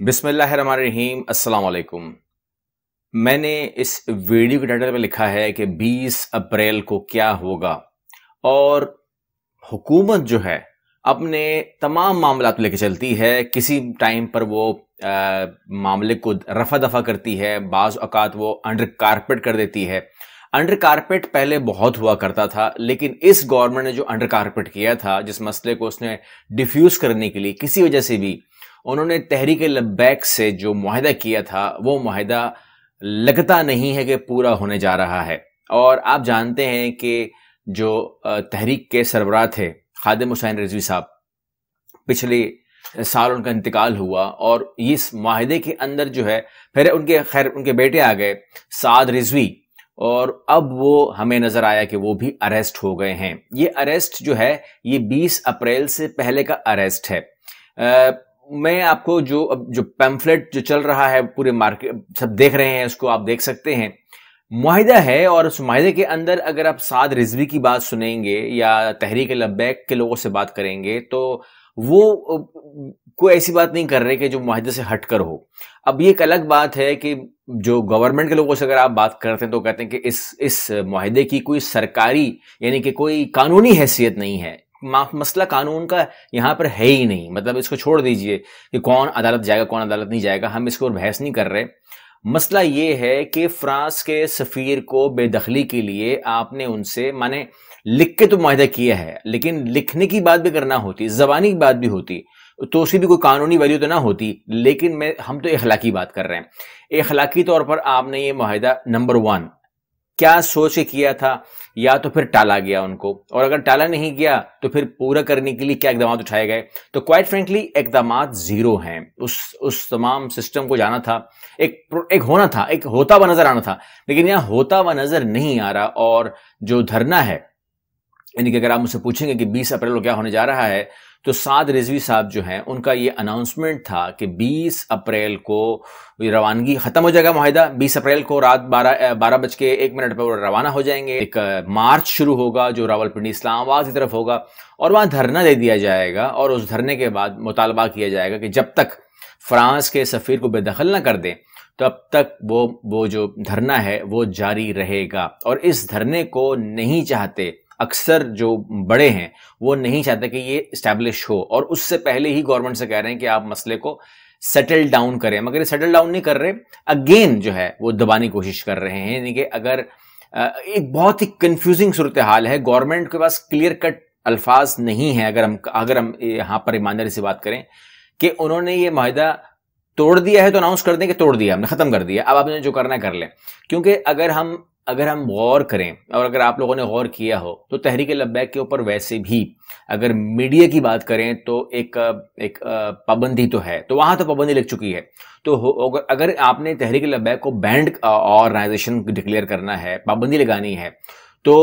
بسم اللہ الرحمن الرحیم۔ السلام علیکم۔ میں نے اس ویڈیو کے ٹائٹل میں لکھا ہے کہ 20 اپریل کو کیا ہوگا، اور حکومت جو ہے اپنے تمام معاملات لے کے چلتی ہے۔ کسی ٹائم پر وہ معاملے کو رفع دفع کرتی ہے، بعض اوقات وہ انڈر کارپیٹ کر دیتی ہے۔ انڈر کارپیٹ پہلے بہت ہوا کرتا تھا، لیکن اس گورنمنٹ نے جو انڈر کارپیٹ کیا تھا، جس مسئلے کو اس نے ڈیفیوز کرنے کے لیے کسی وجہ سے بھی انہوں نے تحریک لبیک سے جو معاہدہ کیا تھا، وہ معاہدہ لگتا نہیں ہے کہ پورا ہونے جا رہا ہے۔ اور آپ جانتے ہیں کہ جو تحریک کے سربراہ تھے خادم حسین رضوی صاحب، پچھلے سال ان کا انتقال ہوا، اور اس معاہدے کے اندر جو ہے پھر ان کے بیٹے آ گئے سعد رضوی، اور اب وہ ہمیں نظر آیا کہ وہ بھی اریسٹ ہو گئے ہیں۔ یہ اریسٹ جو ہے یہ 20 اپریل سے پہلے کا اریسٹ ہے۔ میں آپ کو جو پیمفلٹ جو چل رہا ہے پورے مارکیٹ سب دیکھ رہے ہیں، اس کو آپ دیکھ سکتے ہیں۔ معاہدہ ہے، اور اس معاہدے کے اندر اگر آپ سعد رضوی کی بات سنیں گے یا تحریک لبیک کے لوگوں سے بات کریں گے تو وہ کوئی ایسی بات نہیں کر رہے کہ جو معاہدے سے ہٹ کر ہو۔ اب یہ ایک الگ بات ہے کہ جو گورنمنٹ کے لوگوں سے اگر آپ بات کرتے ہیں تو کہتے ہیں کہ اس معاہدے کی کوئی سرکاری یعنی کہ کوئی قانونی حیثیت نہیں ہے۔ مسئلہ قانون کا یہاں پر ہے ہی نہیں، مطلب اس کو چھوڑ دیجئے کہ کون عدالت جائے گا کون عدالت نہیں جائے گا، ہم اس کو بحث نہیں کر رہے۔ مسئلہ یہ ہے کہ فرانس کے سفیر کو بے دخلی کے لیے آپ نے ان سے لکھ کے تو معاہدہ کیا ہے، لیکن لکھنے کی بات بھی کرنا ہوتی، زبانی کی بات بھی ہوتی تو اس کی بھی کوئی قانونی ویلیو تو نہ ہوتی، لیکن ہم تو اخلاقی بات کر رہے ہیں۔ اخلاقی طور پر آپ نے یہ معاہدہ نمبر 1 کیا سوچ کے کیا تھا، یا تو پھر ٹالا گیا ان کو، اور اگر ٹالا نہیں گیا تو پھر پورا کرنے کے لیے کیا اقدامات اٹھائے گئے؟ تو کوائٹ فرینکلی اقدامات زیرو ہیں۔ اس تمام سسٹم کو جانا تھا، ایک ہونا تھا، ایک ہوتا ہوا نظر آنا تھا، لیکن یہاں ہوتا ہوا نظر نہیں آ رہا۔ اور جو دھرنا ہے، یعنی کہ اگر آپ مجھ سے پوچھیں گے کہ 20 اپریل کو کیا ہونے جا رہا ہے، تو سعد رضوی صاحب جو ہیں ان کا یہ اناؤنسمنٹ تھا کہ 20 اپریل کو روانگی ختم ہو جائے گا معاہدہ، 20 اپریل کو رات 12:01 پر وہ روانہ ہو جائیں گے۔ ایک مارچ شروع ہوگا جو راولپنڈی اسلام آباد کی طرف ہوگا، اور وہاں دھرنا دے دیا جائے گا، اور اس دھرنے کے بعد مطالبہ کیا جائے گا کہ جب تک فرانس کے سفیر کو بے دخل نہ کر دیں تو اب تک وہ جو دھرنا ہے وہ جاری رہے گا۔ اور اس دھرنے کو نہیں چاہتے، اکثر جو بڑے ہیں وہ نہیں چاہتے کہ یہ اسٹیبلش ہو، اور اس سے پہلے ہی گورنمنٹ سے کہہ رہے ہیں کہ آپ مسئلے کو سیٹل ڈاؤن کریں، مگر یہ سیٹل ڈاؤن نہیں کر رہے، اگین جو ہے وہ دبانے کی کوشش کر رہے ہیں۔ یعنی کہ اگر ایک بہت ہی کنفیوزنگ صورتحال ہے، گورنمنٹ کے پاس کلیئر کٹ الفاظ نہیں ہیں۔ اگر ہم یہاں پر ایمانداری سے بات کریں کہ انہوں نے یہ معاہدہ توڑ دیا ہے تو اناؤنس کر دیں کہ توڑ دیا، ہم نے ختم کر دیا، اب آپ نے جو کرنا ہے کر لیں۔ کیونکہ اگر ہم غور کریں، اور اگر آپ لوگوں نے غور کیا ہو، تو تحریک لبیک کے اوپر ویسے بھی اگر میڈیا کی بات کریں تو ایک پابندی تو ہے، تو وہاں تو پابندی لگ چکی ہے۔ تو اگر آپ نے تحریک لبیک کو بینڈ آرگنائزیشن ڈکلیئر کرنا ہے، پابندی لگانی ہے، تو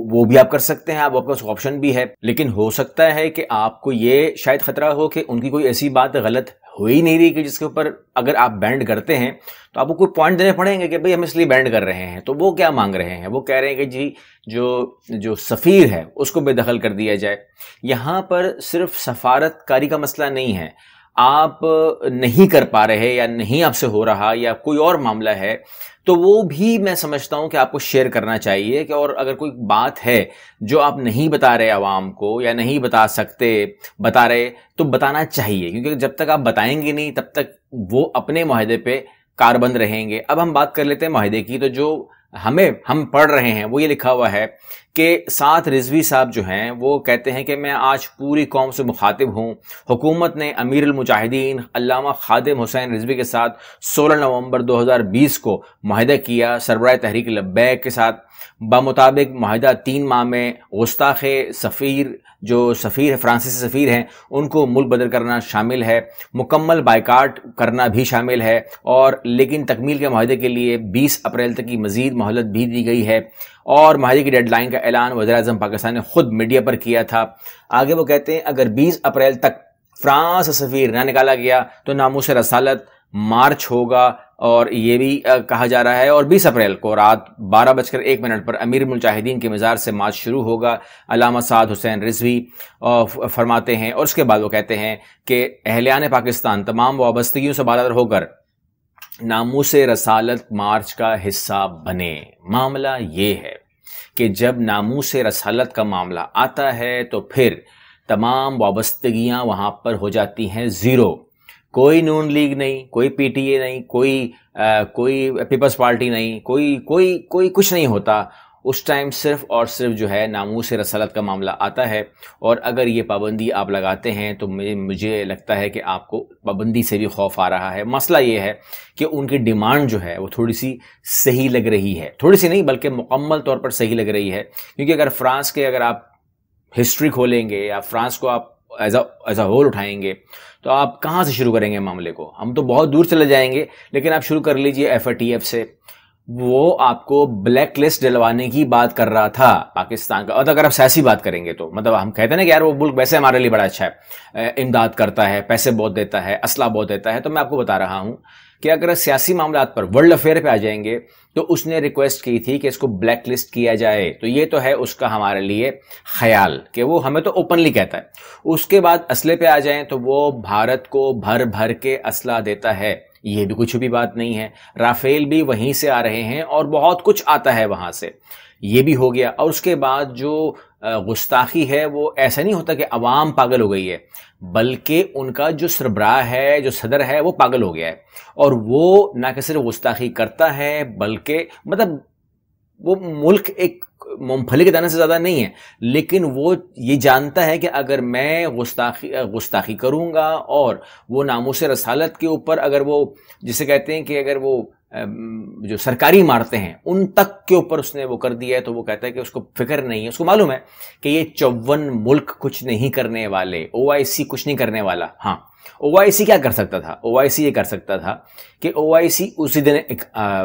وہ بھی آپ کر سکتے ہیں، آپ کا آپشن بھی ہے۔ لیکن ہو سکتا ہے کہ آپ کو یہ شاید خطرہ ہو کہ ان کی کوئی ایسی بات غلط ہو ہی نہیں رہی کہ جس کے اوپر اگر آپ بینڈ کرتے ہیں تو آپ کو کوئی پوائنٹ دینے پڑیں گے کہ بھئی ہم اس لیے بینڈ کر رہے ہیں۔ تو وہ کیا مانگ رہے ہیں؟ وہ کہہ رہے ہیں کہ جی جو سفیر ہے اس کو بے دخل کر دیا جائے۔ یہاں پر صرف سفارت کاری کا مسئلہ نہیں ہے، آپ نہیں کر پا رہے یا نہیں آپ سے ہو رہا یا کوئی اور معاملہ ہے، تو وہ بھی میں سمجھتا ہوں کہ آپ کو شیئر کرنا چاہیے کہ اور اگر کوئی بات ہے جو آپ نہیں بتا رہے عوام کو یا نہیں بتا سکتے بتا رہے تو بتانا چاہیے، کیونکہ جب تک آپ بتائیں گے نہیں تب تک وہ اپنے معاہدے پہ کاربند رہیں گے۔ اب ہم بات کر لیتے ہیں معاہدے کی، تو جو ہم پڑھ رہے ہیں وہ یہ لکھا ہوا ہے کہ سعد رضوی صاحب جو ہیں وہ کہتے ہیں کہ میں آج پوری قوم سے مخاطب ہوں۔ حکومت نے امیر المجاہدین علامہ خادم حسین رضوی کے ساتھ 16 نومبر 2020 کو معاہدہ کیا۔ سربراہ تحریک لبیک کے ساتھ بمطابق معاہدہ 3 ماہ میں گستاخ سفیر جو سفیر فرانسیسی سفیر ہیں ان کو ملک بدر کرنا شامل ہے، مکمل بائیکاٹ کرنا بھی شامل ہے، اور لیکن تکمیل کے معاہدے کے لیے 20 اپریل تک کی مزید مہلت بھی دی گئی ہے، اور معاہدے کی ڈیڈ لائن کا اعلان وزیر اعظم پاکستان نے خود میڈیا پر کیا تھا۔ آگے وہ کہتے ہیں اگر 20 اپریل تک فرانس سے سفیر نہ نکالا گیا تو ناموس رسالت مارچ ہوگا، اور یہ بھی کہا جا رہا ہے، اور 20 اپریل کو رات 12:01 پر امیر المجاہدین کے مزار سے مارچ شروع ہوگا۔ علامہ سعد حسین رضوی فرماتے ہیں، اور اس کے بعد وہ کہتے ہیں کہ اہلیان پاکستان تمام وابستگیوں سے بالاتر ہو کر ناموس رسالت مارچ کا حصہ بنے۔ معاملہ یہ ہے کہ جب ناموس رسالت کا معاملہ آتا ہے تو پھر تمام وابستگیاں وہاں پر ہو جاتی ہیں زیرو۔ کوئی نون لیگ نہیں، کوئی پی ٹی اے نہیں، کوئی پیپلز پارٹی نہیں، کوئی کچھ نہیں ہوتا۔ اس ٹائم صرف اور صرف جو ہے ناموس رسالت کا معاملہ آتا ہے، اور اگر یہ پابندی آپ لگاتے ہیں تو مجھے لگتا ہے کہ آپ کو پابندی سے بھی خوف آ رہا ہے۔ مسئلہ یہ ہے کہ ان کی ڈیمانڈ جو ہے وہ تھوڑی سی صحیح لگ رہی ہے، تھوڑی سی نہیں بلکہ مکمل طور پر صحیح لگ رہی ہے، کیونکہ اگر فرانس کے اگر آپ ہسٹری کھولیں گے یا فرانس کو آپ ایز اے ہول اٹھائیں گے تو آپ کہاں سے شروع کریں گے معاملے کو؟ ہم تو بہت دور چلے جائیں گے، لیکن آپ شروع کر لیجئے FATF سے۔ وہ آپ کو بلیک لسٹ ڈلوانے کی بات کر رہا تھا پاکستان کا، اور اگر آپ سیاسی بات کریں گے تو مطلب ہم کہتے ہیں نا کہ یار وہ ملک ویسے ہمارے لیے بڑا اچھا ہے، امداد کرتا ہے، پیسے بہت دیتا ہے، اسلحہ بہت دیتا ہے، تو میں آپ کو بتا رہا ہوں کہ اگر سیاسی معاملات پر ورلڈ افیئر پہ آ جائیں گے تو اس نے ریکویسٹ کی تھی کہ اس کو بلیک لسٹ کیا جائے، تو یہ تو ہے اس کا ہمارے لیے خیال کہ وہ ہمیں تو اوپنلی کہتا ہے۔ اس کے بعد اسلحے پہ آ جائیں تو وہ بھارت کو بھر بھر کے اسلحہ دیتا ہے، یہ بھی کوئی چھپی بات نہیں ہے۔ رافیل بھی وہیں سے آ رہے ہیں اور بہت کچھ آتا ہے وہاں سے، یہ بھی ہو گیا۔ اور اس کے بعد جو گستاخی ہے وہ ایسا نہیں ہوتا کہ عوام پاگل ہو گئی ہے، بلکہ ان کا جو سربراہ ہے، جو صدر ہے، وہ پاگل ہو گیا ہے، اور وہ نہ کہ صرف گستاخی کرتا ہے بلکہ مطلب وہ ملک ایک مونگ پھلی کے دانے سے زیادہ نہیں ہے، لیکن وہ یہ جانتا ہے کہ اگر میں گستاخی کروں گا اور وہ ناموس رسالت کے اوپر اگر وہ جسے کہتے ہیں کہ اگر وہ جو سرکاری عمارتیں ہیں ان تک کے اوپر اس نے وہ کر دیا ہے، تو وہ کہتا ہے کہ اس کو فکر نہیں ہے، اس کو معلوم ہے کہ یہ 54 ملک کچھ نہیں کرنے والے، OIC کچھ نہیں کرنے والا۔ ہاں OIC کیا کر سکتا تھا؟ OIC یہ کر سکتا تھا کہ OIC اسی دن ایک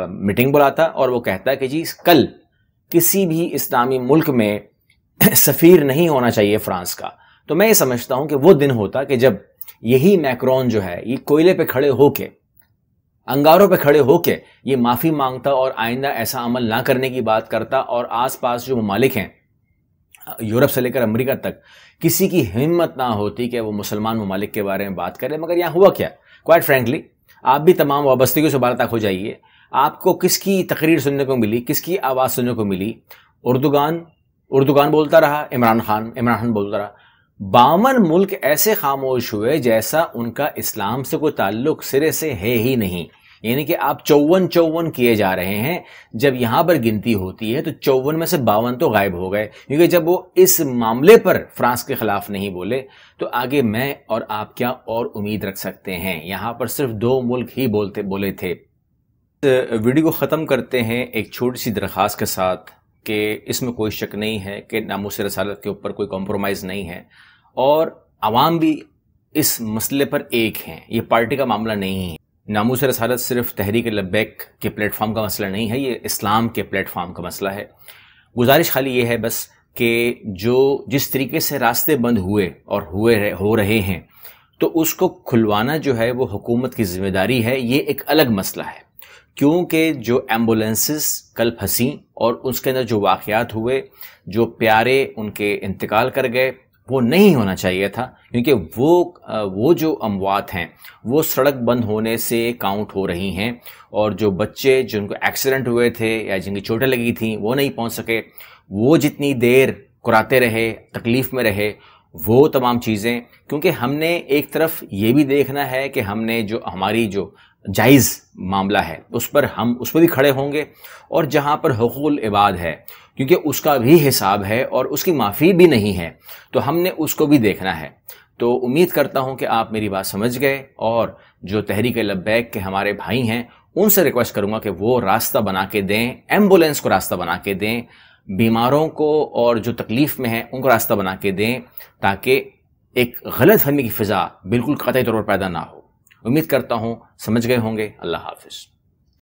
میٹنگ بلاتا اور وہ کہتا ہے کہ جی کل کسی بھی اسلامی ملک میں سفیر نہیں ہونا چاہیے فرانس کا۔ تو میں یہ سمجھتا ہوں کہ وہ دن ہوتا کہ جب یہی میکرون جو ہے یہ کوئلے پہ کھڑے ہو کے، انگاروں پہ کھڑے ہو کے یہ معافی مانگتا اور آئندہ ایسا عمل نہ کرنے کی بات کرتا، اور آس پاس جو ممالک ہیں یورپ سے لے کر امریکہ تک کسی کی ہمت نہ ہوتی کہ وہ مسلمان ممالک کے بارے میں بات کرے۔ مگر یہاں ہوا کیا؟ کوائٹ فرینکلی آپ بھی تمام وابستگیوں سے بالاتر ہو جائیے، آپ کو کس کی تقریر سننے کو ملی، کس کی آواز سننے کو ملی؟ اردوغان بولتا رہا، عمران خان بولتا رہا۔ 52 ملک ایسے خاموش ہوئے جیسا ان کا اسلام سے کوئی تعلق سرے سے ہے ہی نہیں، یعنی کہ آپ 54 کیے جا رہے ہیں، جب یہاں پر گنتی ہوتی ہے تو 54 میں سے 52 تو غائب ہو گئے، کیونکہ جب وہ اس معاملے پر فرانس کے خلاف نہیں بولے تو آگے میں اور آپ کیا اور امید رکھ سکتے ہیں؟ یہاں پر صرف 2 ملک ہی بولے تھے۔ ویڈیو کو ختم کرتے ہیں ایک چھوٹی سی درخواست کے ساتھ کہ اس میں کوئی شک نہیں ہے کہ ناموس رسالت کے اوپر کوئی کمپرومائز نہیں ہے، اور عوام بھی اس مسئلے پر ایک ہیں، یہ پارٹی کا معاملہ نہیں ہے۔ ناموس رسالت صرف تحریک لبیک کے پلیٹ فارم کا مسئلہ نہیں ہے، یہ اسلام کے پلیٹ فارم کا مسئلہ ہے۔ گزارش خالی یہ ہے بس کہ جس طریقے سے راستے بند ہوئے اور ہو رہے ہیں، تو اس کو کھلوانا جو ہے وہ حکومت کی ذمہ داری ہے، یہ ایک الگ مسئلہ ہے، کیونکہ جو ایمبولینسز کل پھنسی اور اس کے اندر جو واقعات ہوئے، جو پیارے ان کے انتقال کر گئے، وہ نہیں ہونا چاہیے تھا، کیونکہ وہ جو اموات ہیں وہ سڑک بند ہونے سے کاؤنٹ ہو رہی ہیں، اور جو بچے جن کو ایکسیڈنٹ ہوئے تھے یا جن کی چوٹیں لگی تھیں وہ نہیں پہنچ سکے، وہ جتنی دیر کراتے رہے، تکلیف میں رہے، وہ تمام چیزیں، کیونکہ ہم نے ایک طرف یہ بھی دیکھنا ہے کہ ہم نے جو ہماری جو جائز معاملہ ہے اس پر بھی کھڑے ہوں گے، اور جہاں پر حقوق العباد ہے کیونکہ اس کا بھی حساب ہے اور اس کی معافی بھی نہیں ہے، تو ہم نے اس کو بھی دیکھنا ہے۔ تو امید کرتا ہوں کہ آپ میری بات سمجھ گئے، اور جو تحریک لبیک کے ہمارے بھائی ہیں ان سے ریکویسٹ کروں گا کہ وہ راستہ بنا کے دیں، ایمبولینس کو راستہ بنا کے دیں، بیماروں کو اور جو تکلیف میں ہیں ان کو راستہ بنا کے دیں، تاکہ ایک غلط فہمی کی فضا بالکل قطعی طور پر پیدا نہ ہو۔ امید کرتا ہوں سمجھ گئے ہوں گے۔ اللہ حافظ۔